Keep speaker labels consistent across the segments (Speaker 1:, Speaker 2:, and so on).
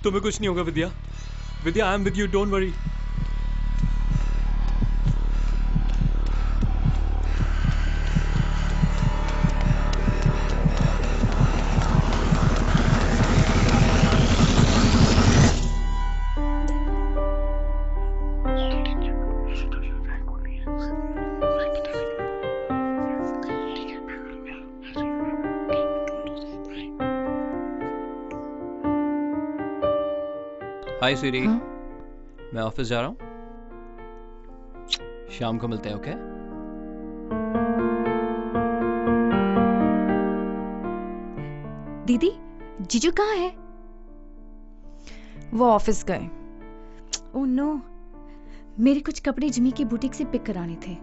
Speaker 1: तुम्हें कुछ नहीं होगा Vidya. Vidya, I am with you, don't worry. Hi Siri.
Speaker 2: हाँ?
Speaker 1: मैं ऑफिस जा रहा हूँ, शाम को मिलते हैं, ओके?
Speaker 2: दीदी, जीजू कहाँ है?
Speaker 3: वो ऑफिस गए।
Speaker 2: ओह नो, मेरे कुछ कपड़े जिमी की बुटीक से पिक कराने थे।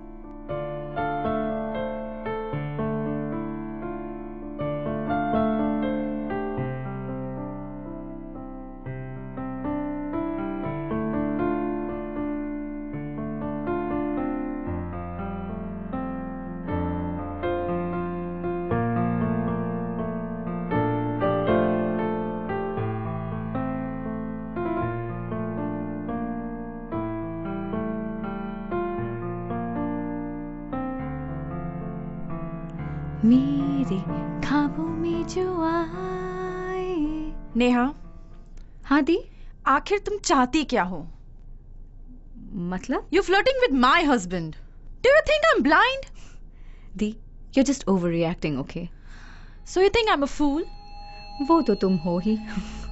Speaker 2: मेरे ख्वाबों में जो आए।
Speaker 3: नेहा,
Speaker 2: हाँ दी।
Speaker 3: आखिर तुम चाहती क्या हो?
Speaker 2: मतलब?
Speaker 3: You flirting with my husband. Do you think I am blind?
Speaker 2: दी, you just overreacting, okay?
Speaker 3: So you think I am a fool?
Speaker 2: वो तो तुम हो ही।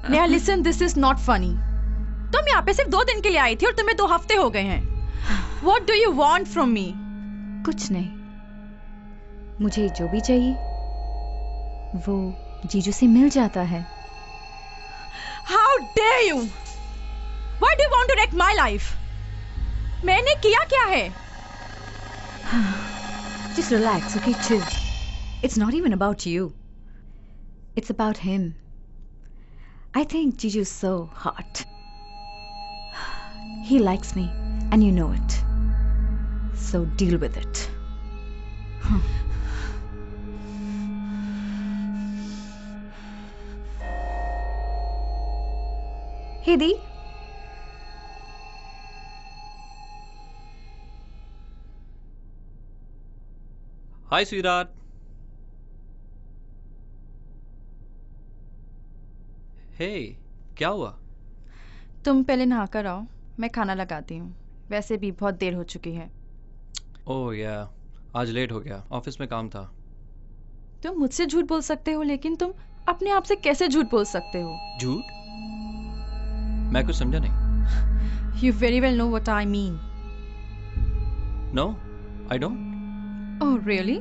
Speaker 3: Neha listen, this is not funny. तुम यहाँ पे सिर्फ 2 दिन के लिए आई थी और तुम्हें 2 हफ्ते हो गए हैं। What do you want from me?
Speaker 2: कुछ नहीं, मुझे जो भी चाहिए वो जीजू से मिल जाता है।
Speaker 3: How dare you? Why do you want to wreck my life? मैंने किया क्या है?
Speaker 2: Just relax, okay? Chill. It's not even about you. It's about him. I think Jiju's so hot. He likes me, and you know it. So deal with it. Hey, Dee.
Speaker 1: Hi sweetheart. Hey, क्या हुआ?
Speaker 3: तुम पहले नहा कर आओ, मैं खाना लगाती हूँ। वैसे भी बहुत देर हो चुकी है।
Speaker 1: ओह या, आज लेट हो गया, ऑफिस में काम था।
Speaker 3: तुम मुझसे झूठ बोल सकते हो, लेकिन तुम अपने आप से कैसे झूठ बोल सकते हो?
Speaker 1: झूठ? मैं कुछ समझा नहीं।
Speaker 3: You very well know what I mean.
Speaker 1: No, I don't.
Speaker 3: Oh, really?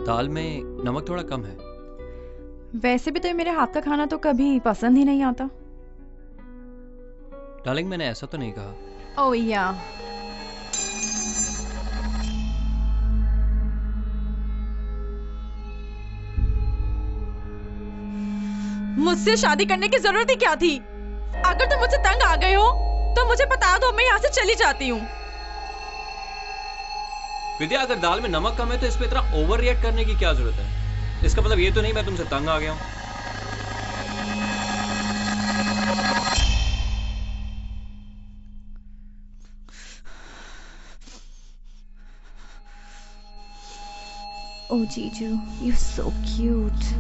Speaker 1: दाल में नमक थोड़ा कम है।
Speaker 3: वैसे भी तो मेरे हाथ का खाना तो कभी पसंद ही नहीं आता।
Speaker 1: डार्लिंग, मैंने ऐसा तो नहीं कहा।
Speaker 3: Oh yeah. मुझसे शादी करने की जरूरत ही क्या थी? अगर तुम मुझसे तंग आ गए हो तो मुझे बता दो, मैं यहाँ से चली जाती हूँ।
Speaker 1: विद्या, अगर दाल में नमक कम है तो इस पे इतना ओवर रिएक्ट करने की क्या जरूरत है? इसका मतलब ये तो नहीं मैं तुमसे तंग आ गया हूँ।
Speaker 2: Oh, Jiju, you're so cute.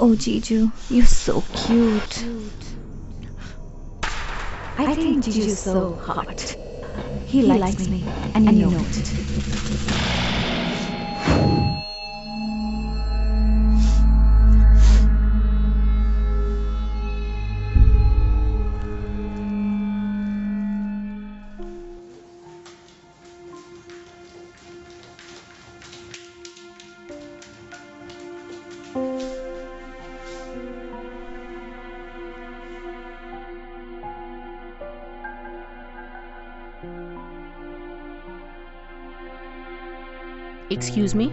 Speaker 2: Oh, Jiju, you're so cute. I think Jiju's so hot. He likes me, and you know it.
Speaker 4: Excuse me,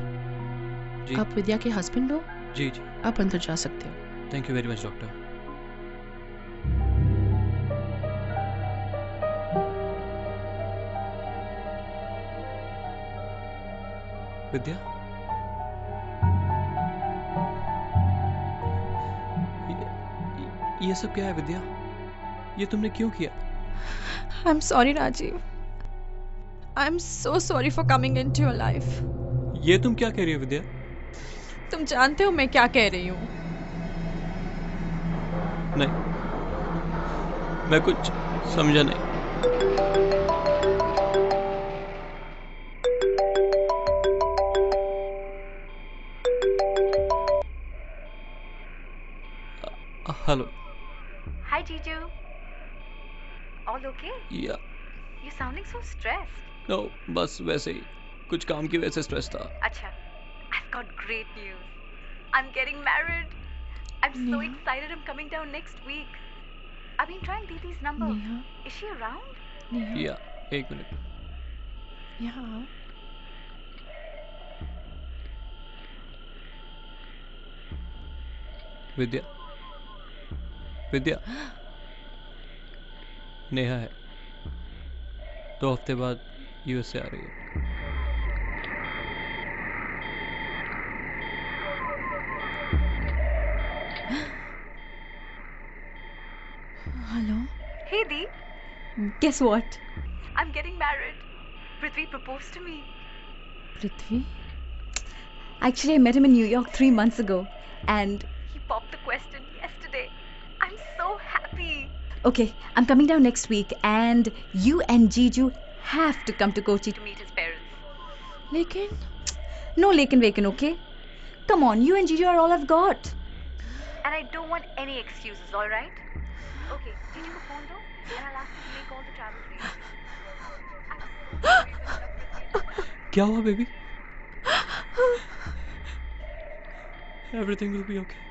Speaker 1: जी
Speaker 4: आप विद्या के हस्बैंड हो?
Speaker 1: जी जी
Speaker 4: आप अंदर जा सकते हो।
Speaker 1: Thank you very much doctor. Vidya, ये सब क्या है विद्या? ये तुमने क्यों किया?
Speaker 3: I'm sorry, Rajiv. I'm so sorry for coming into your life.
Speaker 1: ये तुम क्या कह रही हो विद्या?
Speaker 3: तुम जानते हो मैं क्या कह रही हूँ?
Speaker 1: नहीं, मैं कुछ समझा नहीं। Hello.
Speaker 2: Hi, Jiju. All okay?
Speaker 1: या
Speaker 2: You're sounding so stressed.
Speaker 1: No, बस वैसे ही कुछ काम की वजह से स्ट्रेस था।
Speaker 2: Acha, I've got great news. I'm getting married. I'm so
Speaker 3: Neha?
Speaker 2: excited. I'm coming down next week. I've been trying Diti's number.
Speaker 3: Neha?
Speaker 2: Is she around?
Speaker 3: Neha,
Speaker 1: या एक मिनट।
Speaker 3: यहाँ आओ।
Speaker 1: विद्या, विद्या, नेहा है, 2 हफ्ते बाद यूएस से आ रही है।
Speaker 3: Hello.
Speaker 2: Hey, Dee.
Speaker 3: Guess what?
Speaker 2: I'm getting married. Prithvi proposed to me.
Speaker 3: Prithvi?
Speaker 2: Actually, I met him in New York 3 months ago. And he popped the question yesterday. I'm so happy. Okay, I'm coming down next week. And you and Jiju have to come to Kochi to meet his parents.
Speaker 3: लेकिन
Speaker 2: No lekin vekin, okay? Come on, you and Jiju are all I've got. And I don't want any excuses, alright? Okay, Jiju ko phone do, and I'll ask him to make all the travel arrangements. I'm so sorry to interrupt with you.
Speaker 1: क्या हुआ baby? Everything will be okay.